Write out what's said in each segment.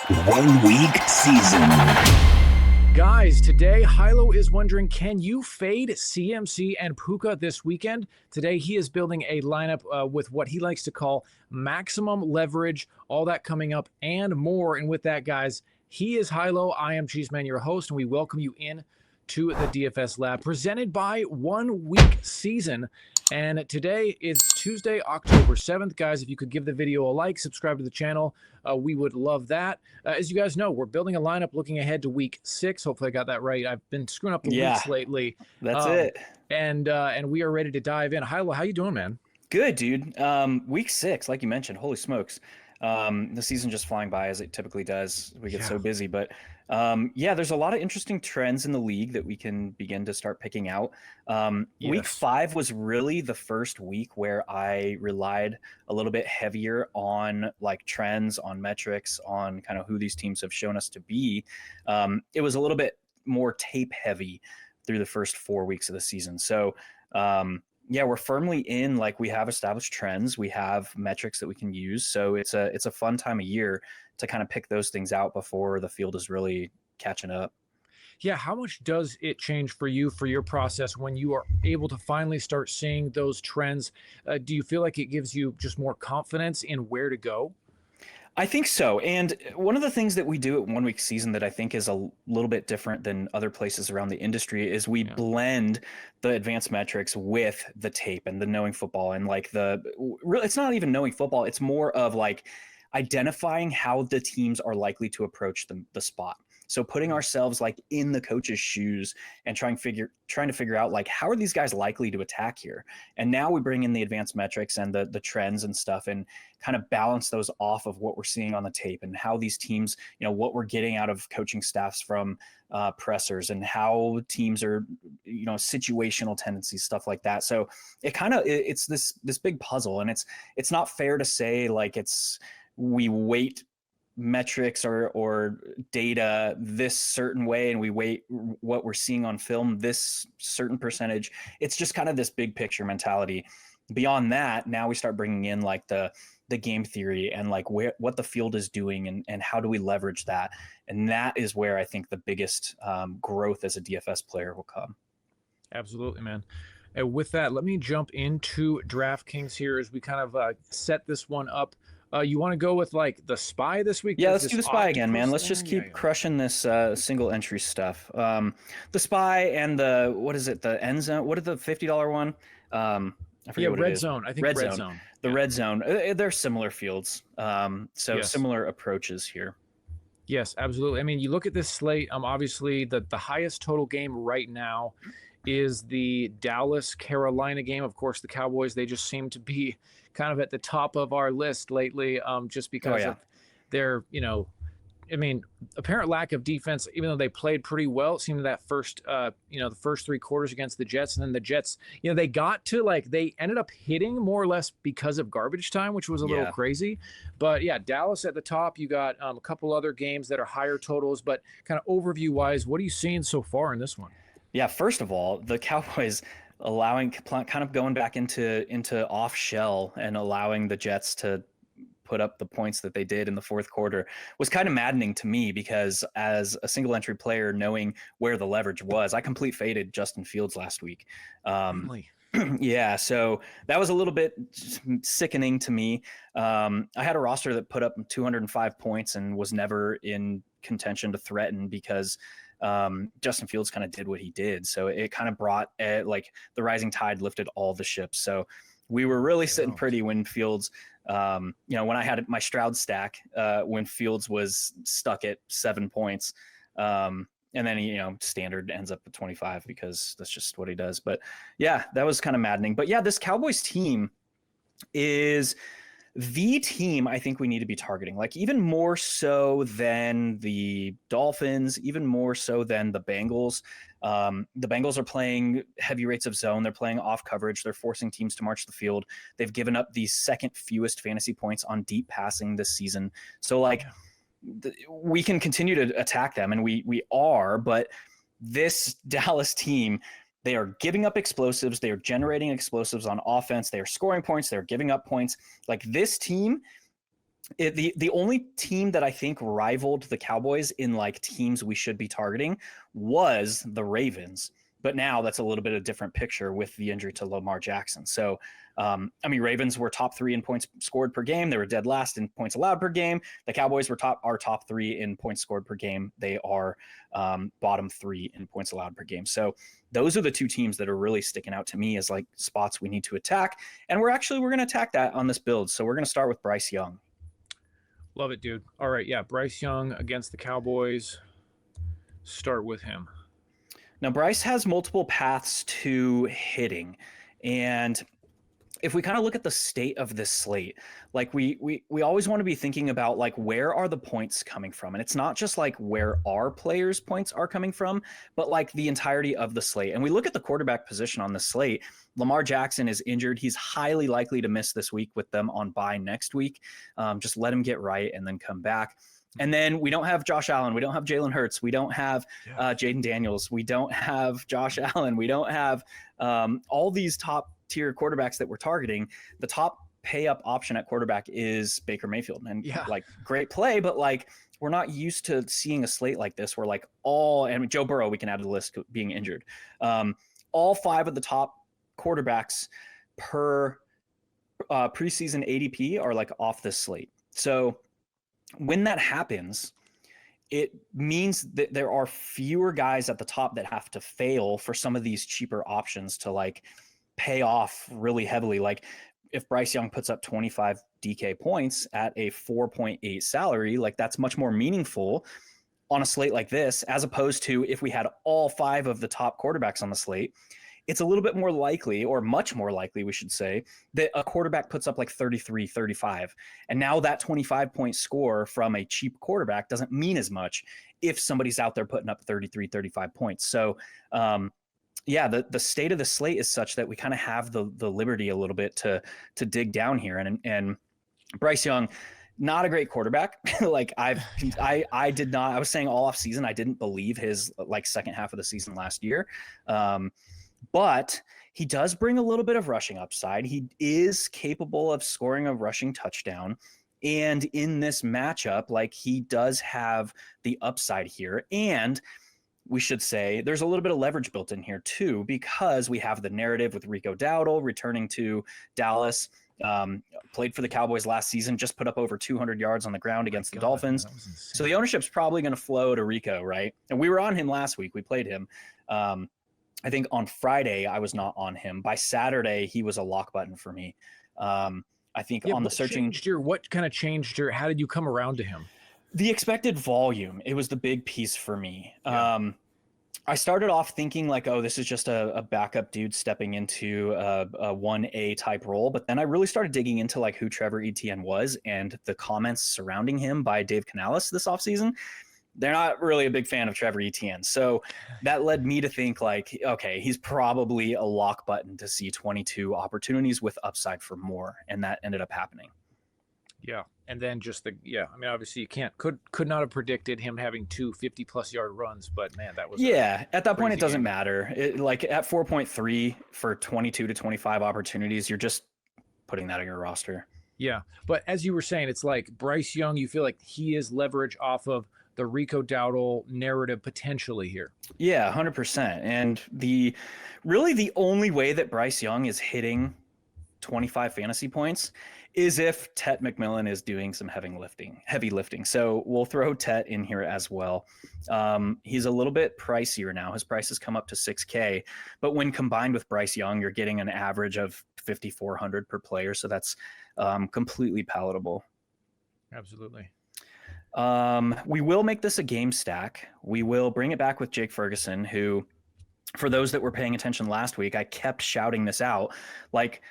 1 week season. Guys, today Hilow is wondering, can you fade CMC and Puka this weekend? Today he is building a lineup with what he likes to call maximum leverage, all that coming up and more. And with that, guys, he is Hilow. I am Cheeseman, your host, and we welcome you in to the DFS Lab, presented by 1 week season. And today is Tuesday, October 7th. Guys, if you could give the video a like, subscribe to the channel, we would love that. As you guys know, we're building a lineup looking ahead to week 6. Hopefully I got that right. I've been screwing up the weeks lately. That's it. And we are ready to dive in. Hilow, how you doing, man? Good, dude. Week 6, like you mentioned, holy smokes. The season just flying by as it typically does. We get so busy, but there's a lot of interesting trends in the league that we can begin to start picking out. Week 5 was really the first week where I relied a little bit heavier on like trends, on metrics, on kind of who these teams have shown us to be. It was a little bit more tape heavy through the first 4 weeks of the season. So we're firmly in, like we have established trends, we have metrics that we can use. So it's a fun time of year to kind of pick those things out before the field is really catching up. Yeah, how much does it change for you, for your process, when you are able to finally start seeing those trends? Do you feel like it gives you just more confidence in where to go? I think so. And one of the things that we do at 1 week season that I think is a little bit different than other places around the industry is we blend the advanced metrics with the tape and the knowing football. And like it's not even knowing football. It's more of like identifying how the teams are likely to approach the spot. So putting ourselves like in the coach's shoes and trying to figure out like, how are these guys likely to attack here? And now we bring in the advanced metrics and the trends and stuff and kind of balance those off of what we're seeing on the tape and how these teams, what we're getting out of coaching staffs from pressers and how teams are, situational tendencies, stuff like that. So it's this big puzzle, and it's not fair to say like we weight metrics or data this certain way and we weight what we're seeing on film this certain percentage. It's just kind of this big picture mentality. Beyond that, now we start bringing in like the game theory and like what the field is doing and how do we leverage that. And that is where I think the biggest growth as a DFS player will come. Absolutely, man. And with that, let me jump into DraftKings here as we kind of set this one up. You want to go with like the spy this week? Yeah, let's do the spy again, man. Let's just keep crushing this single entry stuff. The spy and the end zone. What is the $50 one? I forget what it is. Red zone. I think red zone. The red zone. They're similar fields. Similar approaches here. Yes, absolutely. I mean, you look at this slate. Obviously the highest total game right now is the Dallas-Carolina game. Of course, the Cowboys, they just seem to be kind of at the top of our list lately, just because of their, apparent lack of defense. Even though they played pretty well, it seemed that first, the first 3 quarters against the Jets, and then the Jets, they ended up hitting more or less because of garbage time, which was a little crazy. But yeah, Dallas at the top. You got a couple other games that are higher totals, but kind of overview-wise, what are you seeing so far in this one? Yeah, first of all, the Cowboys kind of going back into off shell and allowing the Jets to put up the points that they did in the fourth quarter was kind of maddening to me, because as a single entry player, knowing where the leverage was, I complete faded Justin Fields last week. Yeah, so that was a little bit sickening to me. I had a roster that put up 205 points and was never in contention to threaten because Justin Fields kind of did what he did. So it kind of brought like the rising tide lifted all the ships. So we were really sitting pretty when Fields, when I had my Stroud stack, when Fields was stuck at 7 points. And then standard ends up at 25 because that's just what he does. But yeah, that was kind of maddening. But yeah, this Cowboys team is the team I think we need to be targeting, like even more so than the Dolphins, even more so than the Bengals. The Bengals are playing heavy rates of zone. They're playing off coverage. They're forcing teams to march the field. They've given up the second fewest fantasy points on deep passing this season. So we can continue to attack them, and we are, but this Dallas team, they are giving up explosives. They are generating explosives on offense. They are scoring points. They're giving up points. Like, this team The only team that I think rivaled the Cowboys in like teams we should be targeting was the Ravens. But now that's a little bit of a different picture with the injury to Lamar Jackson. So, I mean, Ravens were top 3 in points scored per game. They were dead last in points allowed per game. The Cowboys were top 3 in points scored per game. They are bottom 3 in points allowed per game. So those are the two teams that are really sticking out to me as like spots we need to attack. And we're going to attack that on this build. So we're going to start with Bryce Young. Love it, dude. All right, yeah, Bryce Young against the Cowboys. Start with him. Now, Bryce has multiple paths to hitting. And if we kind of look at the state of this slate, like we always want to be thinking about like, where are the points coming from? And it's not just like where our players' points are coming from, but like the entirety of the slate. And we look at the quarterback position on the slate. Lamar Jackson is injured. He's highly likely to miss this week with them on bye next week. Just let him get right and then come back. And then we don't have Josh Allen. We don't have Jalen Hurts. We don't have Jaden Daniels. We don't have Josh Allen. We don't have all these top tier quarterbacks that we're targeting. The top pay up option at quarterback is Baker Mayfield. And like great play, but like we're not used to seeing a slate like this where like and Joe Burrow, we can add to the list being injured. All 5 of the top quarterbacks per preseason ADP are like off this slate. So when that happens, it means that there are fewer guys at the top that have to fail for some of these cheaper options to like pay off really heavily. Like if Bryce Young puts up 25 DK points at a 4.8 salary, like that's much more meaningful on a slate like this, as opposed to if we had all 5 of the top quarterbacks on the slate. It's a little bit more likely, or much more likely, we should say, that a quarterback puts up like 33, 35. And now that 25-point score from a cheap quarterback doesn't mean as much if somebody's out there putting up 33, 35 points. So, the state of the slate is such that we kind of have the liberty a little bit to dig down here. And Bryce Young, not a great quarterback. Like I was saying all off season, I didn't believe his like second half of the season last year. But he does bring a little bit of rushing upside. He is capable of scoring a rushing touchdown. And in this matchup, like he does have the upside here. And we should say there's a little bit of leverage built in here too, because we have the narrative with Rico Dowdle returning to Dallas. Played for the Cowboys last season, just put up over 200 yards on the ground against the Dolphins. So the ownership's probably going to flow to Rico, right? And we were on him last week. We played him. I think on Friday I was not on him. By Saturday he was a lock button for me. I think on the searching. What kind of changed your? How did you come around to him? The expected volume. It was the big piece for me. Yeah. I started off thinking like, oh, this is just a backup dude stepping into a 1A type role. But then I really started digging into like who Trevor Etienne was and the comments surrounding him by Dave Canales this offseason. They're not really a big fan of Trevor Etienne. So that led me to think like, okay, he's probably a lock button to see 22 opportunities with upside for more. And that ended up happening. Yeah. And then I mean, obviously you could not have predicted him having 2 50+ yard runs, but man, that was, at that point, it doesn't matter. Like at 4.3 for 22 to 25 opportunities, you're just putting that on your roster. Yeah. But as you were saying, it's like Bryce Young, you feel like he is leverage off of the Rico Dowdle narrative potentially here. Yeah, 100%. And the only way that Bryce Young is hitting 25 fantasy points is if Tet McMillan is doing some heavy lifting. So we'll throw Tet in here as well. He's a little bit pricier now. His price has come up to $6K, but when combined with Bryce Young, you're getting an average of $5,400 per player. So that's completely palatable. Absolutely. We will make this a game stack. We will bring it back with Jake Ferguson, who, for those that were paying attention last week, I kept shouting this out. Like,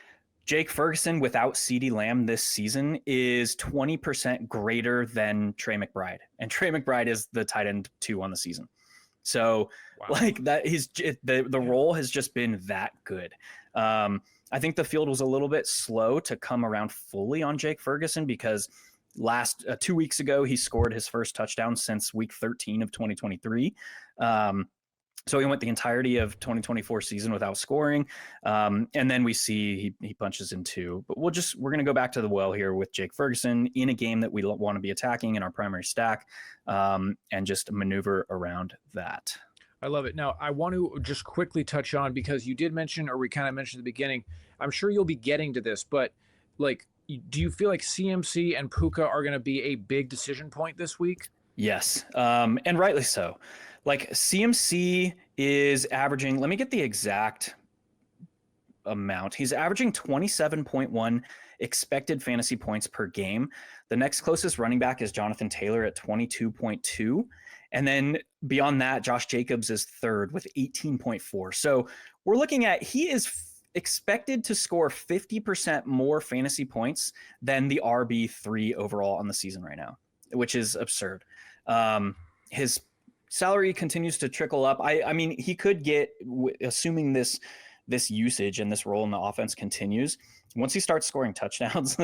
Jake Ferguson without CeeDee Lamb this season is 20% greater than Trey McBride. And Trey McBride is the tight end 2 on the season. So like that, the role has just been that good. I think the field was a little bit slow to come around fully on Jake Ferguson because 2 weeks ago, he scored his first touchdown since week 13 of 2023. So he went the entirety of 2024 season without scoring. And then we see he punches in two. But we're going to go back to the well here with Jake Ferguson in a game that we want to be attacking in our primary stack, and just maneuver around that. I love it. Now, I want to just quickly touch on, because you did mention, or we kind of mentioned at the beginning, I'm sure you'll be getting to this, but like, do you feel like CMC and Puka are going to be a big decision point this week? Yes, and rightly so. Like CMC is averaging, let me get the exact amount. He's averaging 27.1 expected fantasy points per game. The next closest running back is Jonathan Taylor at 22.2. And then beyond that, Josh Jacobs is third with 18.4. So we're looking at, he is expected to score 50% more fantasy points than the RB3 overall on the season right now, which is absurd. His salary continues to trickle up. I mean, he could get, assuming this usage and this role in the offense continues, once he starts scoring touchdowns,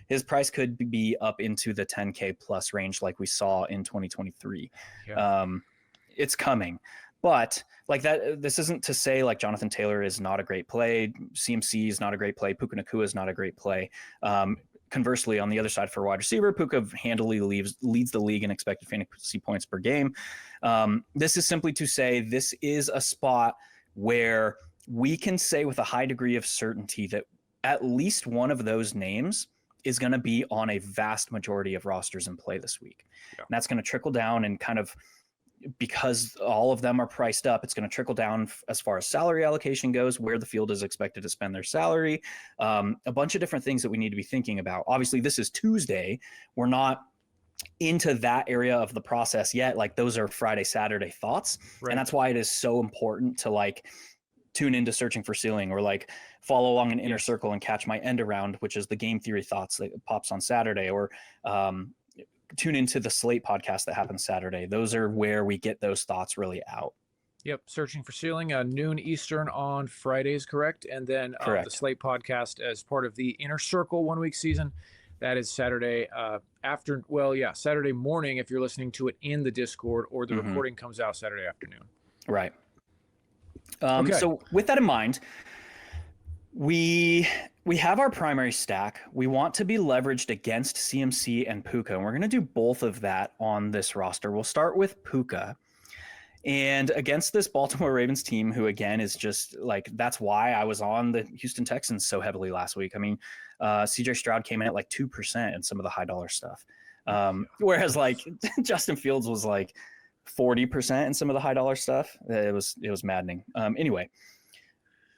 his price could be up into the 10K plus range like we saw in 2023. Yeah. It's coming. But like that, this isn't to say like Jonathan Taylor is not a great play. CMC is not a great play. Puka Nacua is not a great play. Conversely, on the other side for wide receiver, Puka handily leads the league in expected fantasy points per game. This is simply to say this is a spot where we can say with a high degree of certainty that at least one of those names is going to be on a vast majority of rosters in play this week. Yeah. And that's going to trickle down, and kind of, because all of them are priced up, it's going to trickle down as far as salary allocation goes, where the field is expected to spend their salary, a bunch of different things that we need to be thinking about. Obviously, this is Tuesday. We're not into that area of the process yet. Like, those are Friday, Saturday thoughts. Right. And that's why it is so important to like tune into Searching for Ceiling, or like follow along an Inner Circle and catch my end around, which is the game theory thoughts that pops on Saturday, or tune into the Slate podcast that happens Saturday. Those are where we get those thoughts really out. Yep. Searching for Ceiling, noon Eastern on Fridays, correct? And then the Slate podcast as part of the Inner Circle 1 week season. That is Saturday Saturday morning if you're listening to it in the Discord, or the recording comes out Saturday afternoon. Right. Okay. So with that in mind, we have our primary stack. We want to be leveraged against CMC and Puka, and we're going to do both of that on this roster. We'll start with Puka. And against this Baltimore Ravens team, who again is just like, that's why I was on the Houston Texans so heavily last week. I mean, CJ Stroud came in at like 2% in some of the high dollar stuff. Whereas like Justin Fields was like 40% in some of the high dollar stuff. It was maddening. Anyway.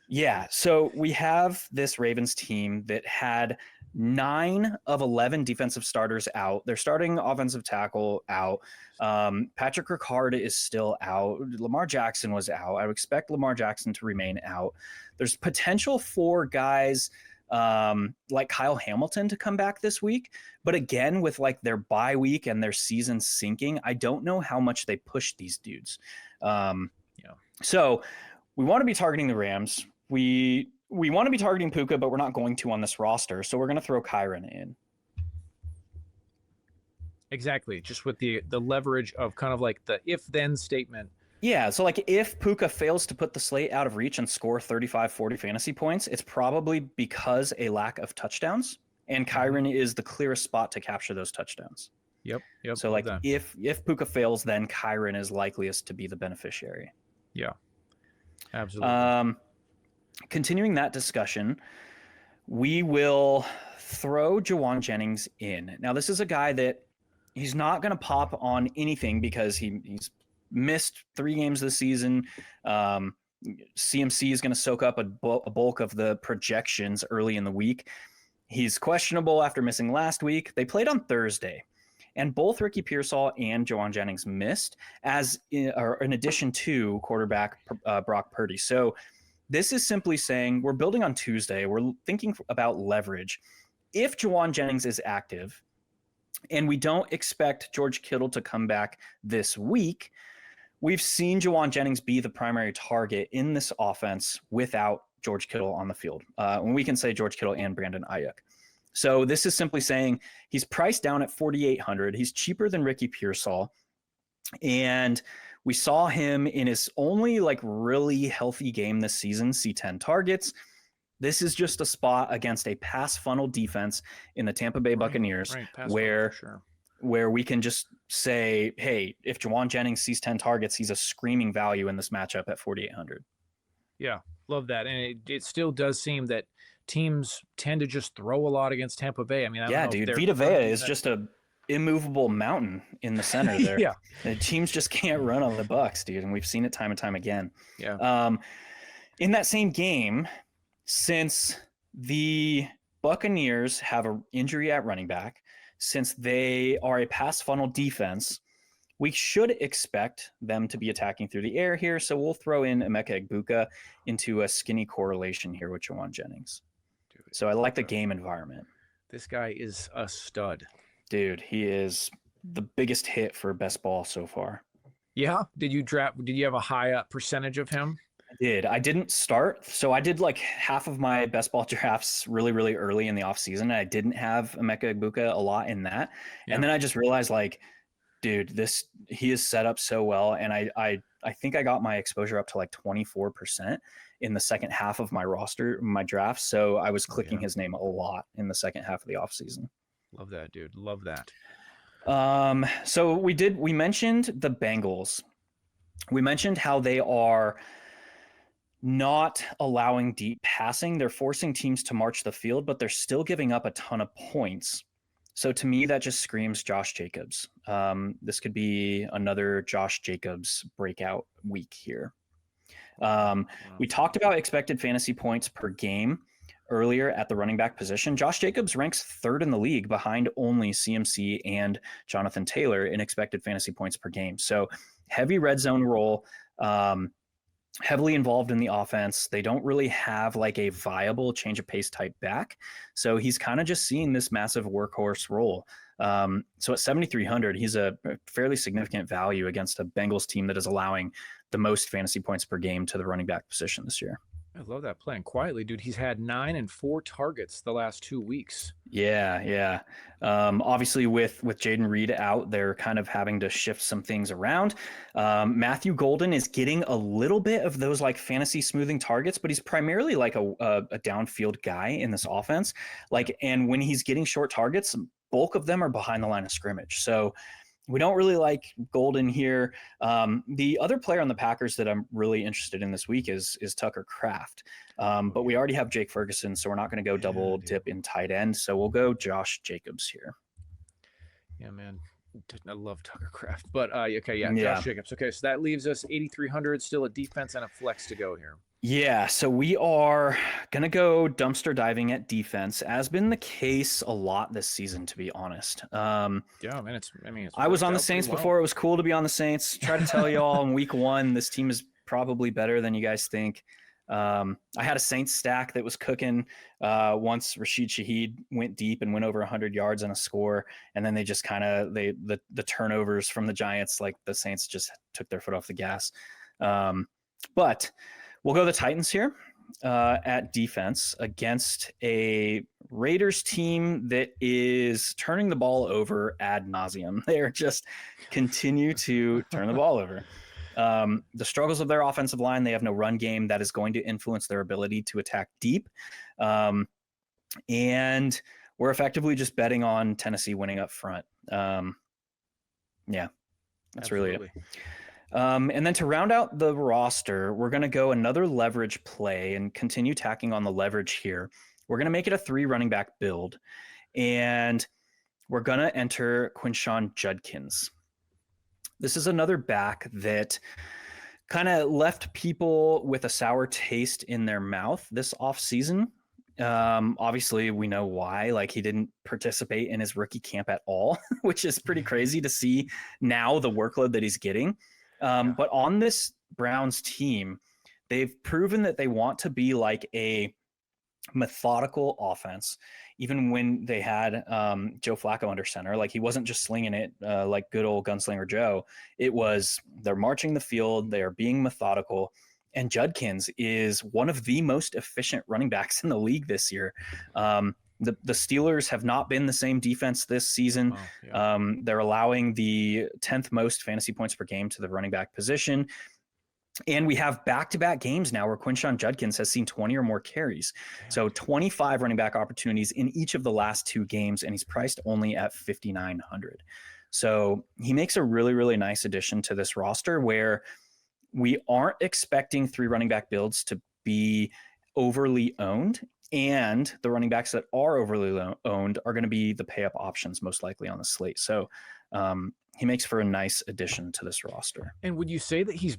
Yeah. So we have this Ravens team that had 9 of 11 defensive starters out. They're starting offensive tackle out. Patrick Ricard is still out. Lamar Jackson was out. I would expect Lamar Jackson to remain out. There's potential for guys like Kyle Hamilton to come back this week. But again, with like their bye week and their season sinking, I don't know how much they push these dudes. So we want to be targeting the Rams. We want to be targeting Puka, but we're not going to on this roster. So we're going to throw Kyren in. Exactly. Just with the leverage of kind of like the if-then statement. Yeah. So like if Puka fails to put the slate out of reach and score 35, 40 fantasy points, it's probably because a lack of touchdowns, and Kyren is the clearest spot to capture those touchdowns. Yep. So like if Puka fails, then Kyren is likeliest to be the beneficiary. Yeah. Absolutely. Continuing that discussion, we will throw Jauan Jennings in. Now, this is a guy that he's not going to pop on anything because he's missed 3 games this season. CMC is going to soak up a bulk of the projections early in the week. He's questionable after missing last week. They played on Thursday, and both Ricky Pearsall and Jauan Jennings missed, in addition to quarterback Brock Purdy. So this is simply saying we're building on Tuesday. We're thinking about leverage. If Jauan Jennings is active, and we don't expect George Kittle to come back this week, we've seen Jauan Jennings be the primary target in this offense without George Kittle on the field. When we can say George Kittle and Brandon Ayuk. So this is simply saying he's priced down at $4,800. He's cheaper than Ricky Pearsall. And We saw him in his only like really healthy game this season see 10 targets. This is just a spot against a pass funnel defense in the Tampa Bay Buccaneers where we can just say, hey, if Juwan Jennings sees 10 targets, he's a screaming value in this matchup at 4,800. Yeah, love that. And it still does seem that teams tend to just throw a lot against Tampa Bay. I mean, I don't know dude, if Vita Vea is just a immovable mountain in the center there. Yeah. The teams just can't run on the Bucs, dude, and we've seen it time and time again. Yeah. In that same game, since the Buccaneers have an injury at running back, since they are a pass funnel defense, we should expect them to be attacking through the air here. So we'll throw in Emeka Egbuka into a skinny correlation here with Juwan Jennings. Dude, so I like the game environment. This guy is a stud. Dude, he is the biggest hit for best ball so far. Yeah? Did you have a high percentage of him? I did. I didn't start. So I did like half of my best ball drafts really, really early in the offseason. And I didn't have Emeka Egbuka a lot in that. Yeah. And then I just realized like, dude, he is set up so well. And I think I got my exposure up to like 24% in the second half of my roster, my draft. So I was clicking his name a lot in the second half of the offseason. Love that, dude. Love that. So we mentioned the Bengals. We mentioned how they are not allowing deep passing. They're forcing teams to march the field, but they're still giving up a ton of points. So to me, that just screams Josh Jacobs. This could be another Josh Jacobs breakout week here. We talked about expected fantasy points per game earlier at the running back position. Josh Jacobs ranks third in the league behind only CMC and Jonathan Taylor in expected fantasy points per game. So heavy red zone role, heavily involved in the offense. They don't really have like a viable change of pace type back. So he's kind of just seeing this massive workhorse role. So at 7,300, he's a fairly significant value against a Bengals team that is allowing the most fantasy points per game to the running back position this year. I love that playing quietly, dude. He's had 9 and 4 targets the last 2 weeks. Yeah. Obviously with Jaden Reed out, they're kind of having to shift some things around. Matthew Golden is getting a little bit of those like fantasy smoothing targets, but he's primarily like a downfield guy in this offense. And when he's getting short targets, bulk of them are behind the line of scrimmage. So we don't really like Golden here. The other player on the Packers that I'm really interested in this week is Tucker Kraft. But we already have Jake Ferguson, so we're not going to go double dip in tight end. So we'll go Josh Jacobs here. Yeah, man. I love Tucker Kraft. But Josh Jacobs. Okay, so that leaves us 8,300, still a defense and a flex to go here. Yeah, so we are going to go dumpster diving at defense, as been the case a lot this season, to be honest. I was on the Saints before. It was cool to be on the Saints. Try to tell you all in week 1, this team is probably better than you guys think. I had a Saints stack that was cooking once Rashid Shaheed went deep and went over 100 yards and a score. And then they just kind of, the turnovers from the Giants, like the Saints just took their foot off the gas. But we'll go the Titans here at defense against a Raiders team that is turning the ball over ad nauseum. They're just continue to turn the ball over. The struggles of their offensive line, they have no run game that is going to influence their ability to attack deep. And we're effectively just betting on Tennessee winning up front. That's really it. And then to round out the roster, we're going to go another leverage play and continue tacking on the leverage here. We're going to make it a 3 running back build, and we're going to enter Quinshon Judkins. This is another back that kind of left people with a sour taste in their mouth this offseason. Obviously, we know why. Like, he didn't participate in his rookie camp at all, which is pretty crazy to see now the workload that he's getting. But on this Browns team, they've proven that they want to be like a methodical offense. Even when they had Joe Flacco under center, like, he wasn't just slinging it like good old gunslinger Joe. It was, they're marching the field, they are being methodical. And Judkins is one of the most efficient running backs in the league this year. The Steelers have not been the same defense this season. Oh, yeah. They're allowing the 10th most fantasy points per game to the running back position. And we have back-to-back games now where Quinshon Judkins has seen 20 or more carries. So 25 running back opportunities in each of the last 2 games, and he's priced only at 5,900. So he makes a really, really nice addition to this roster where we aren't expecting 3 running back builds to be overly owned. And the running backs that are overly owned are going to be the pay-up options most likely on the slate. So he makes for a nice addition to this roster. And would you say that he's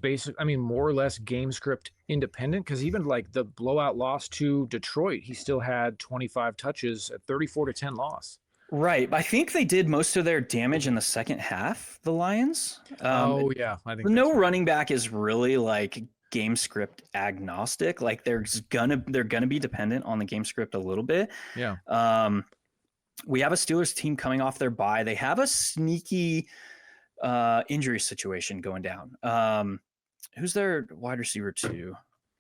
more or less game script independent? Because even like the blowout loss to Detroit, he still had 25 touches at 34-10 loss. Right. I think they did most of their damage in the second half, the Lions. I think no running back is really like game script agnostic. Like they're gonna be dependent on the game script a little bit. Yeah. We have a Steelers team coming off their bye. They have a sneaky injury situation going down. Who's their wide receiver 2?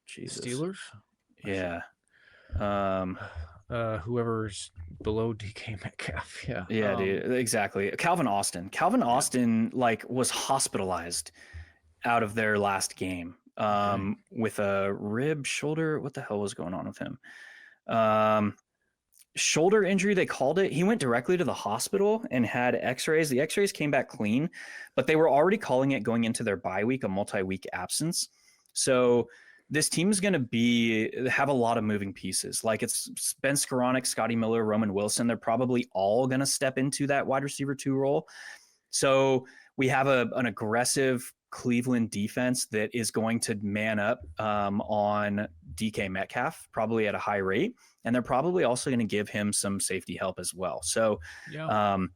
Jesus. Steelers? Yeah. Whoever's below DK Metcalf. Yeah. Yeah, dude, exactly. Calvin Austin was hospitalized out of their last game with a rib shoulder. What the hell was going on with him? Shoulder injury, they called it. He went directly to the hospital and had x-rays. The x-rays came back clean, but they were already calling it going into their bye week, a multi-week absence. So this team is going to have a lot of moving pieces. Like it's Ben Skoranek, Scotty Miller, Roman Wilson. They're probably all going to step into that wide receiver 2 role. So we have an aggressive Cleveland defense that is going to man up on DK Metcalf, probably at a high rate. And they're probably also going to give him some safety help as well. So, and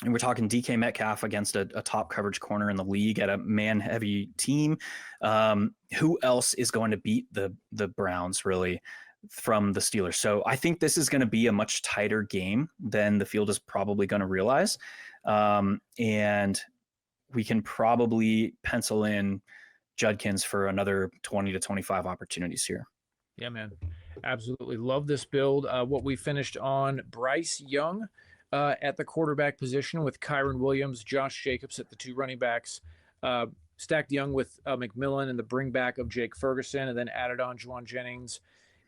we're talking DK Metcalf against a top coverage corner in the league at a man-heavy team. Who else is going to beat the Browns, really, from the Steelers? So I think this is going to be a much tighter game than the field is probably going to realize. And we can probably pencil in Judkins for another 20 to 25 opportunities here. Yeah, man. Absolutely love this build. What we finished on, Bryce Young at the quarterback position with Kyron Williams, Josh Jacobs at the 2 running backs, stacked Young with McMillan and the bring back of Jake Ferguson, and then added on Juwan Jennings,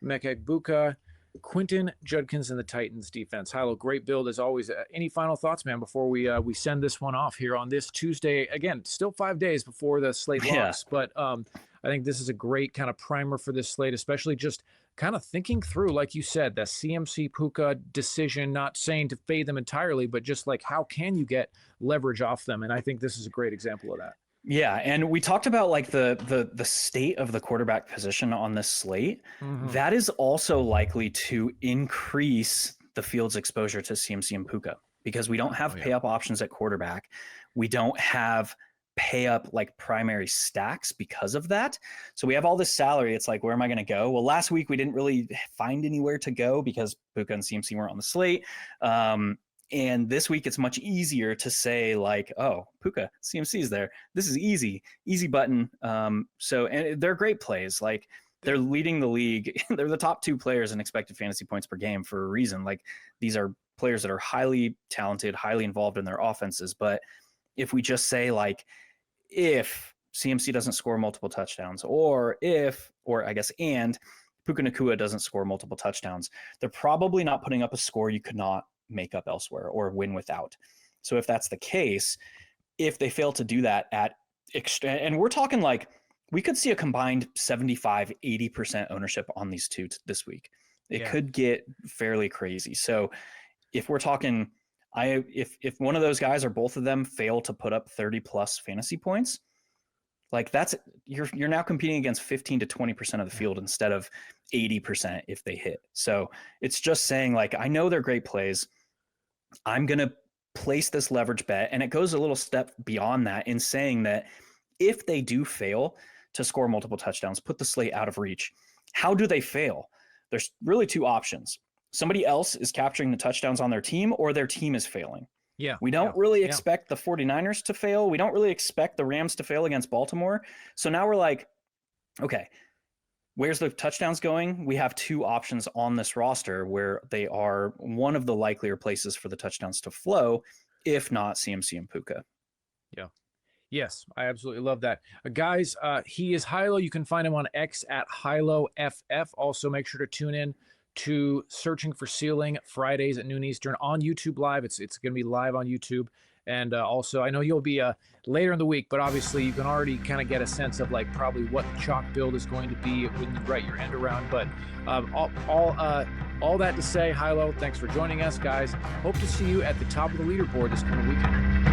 Mekhi Puka, Quinton Judkins, and the Titans defense. Hilow, great build as always. Any final thoughts, man, before we send this one off here on this Tuesday? Again, still 5 days before the slate locks, but I think this is a great kind of primer for this slate, especially just kind of thinking through, like you said, the CMC Puka decision, not saying to fade them entirely, but just like how can you get leverage off them? And I think this is a great example of that. Yeah, and we talked about like the state of the quarterback position on this slate. Mm-hmm. That is also likely to increase the field's exposure to CMC and Puka because we don't have pay-up options at quarterback. We don't have pay-up like primary stacks because of that. So we have all this salary. It's like, where am I going to go? Well, last week we didn't really find anywhere to go because Puka and CMC weren't on the slate. And this week it's much easier to say like, oh, Puka, CMC's there. This is easy button. And they're great plays. Like they're leading the league. They're the top 2 players in expected fantasy points per game for a reason. Like these are players that are highly talented, highly involved in their offenses. But if we just say like, if CMC doesn't score multiple touchdowns and Puka Nacua doesn't score multiple touchdowns, they're probably not putting up a score you could not make up elsewhere or win without. So if that's the case, if they fail to do that and we're talking like we could see a combined 75-80% ownership on these 2 this week. It could get fairly crazy. So if we're talking, if one of those guys or both of them fail to put up 30 plus fantasy points, like that's you're now competing against 15 to 20% of the field instead of 80% if they hit. So it's just saying like, I know they're great plays. I'm going to place this leverage bet. And it goes a little step beyond that in saying that if they do fail to score multiple touchdowns, put the slate out of reach. How do they fail? There's really 2 options. Somebody else is capturing the touchdowns on their team or their team is failing. Yeah. We don't really expect the 49ers to fail. We don't really expect the Rams to fail against Baltimore. So now we're like, okay, Where's the touchdowns going? We have two options on this roster where they are one of the likelier places for the touchdowns to flow, if not CMC and Puka. Yeah. Yes, I absolutely love that. Guys, he is Hilow. You can find him on X at HilowFF. Also, make sure to tune in to Searching for Ceiling Fridays at noon Eastern on YouTube Live. It's going to be live on YouTube. And also, I know you'll be later in the week, but obviously you can already kind of get a sense of like probably what the chalk build is going to be when you write your end around. But all that to say, Hilow, thanks for joining us, guys. Hope to see you at the top of the leaderboard this coming weekend.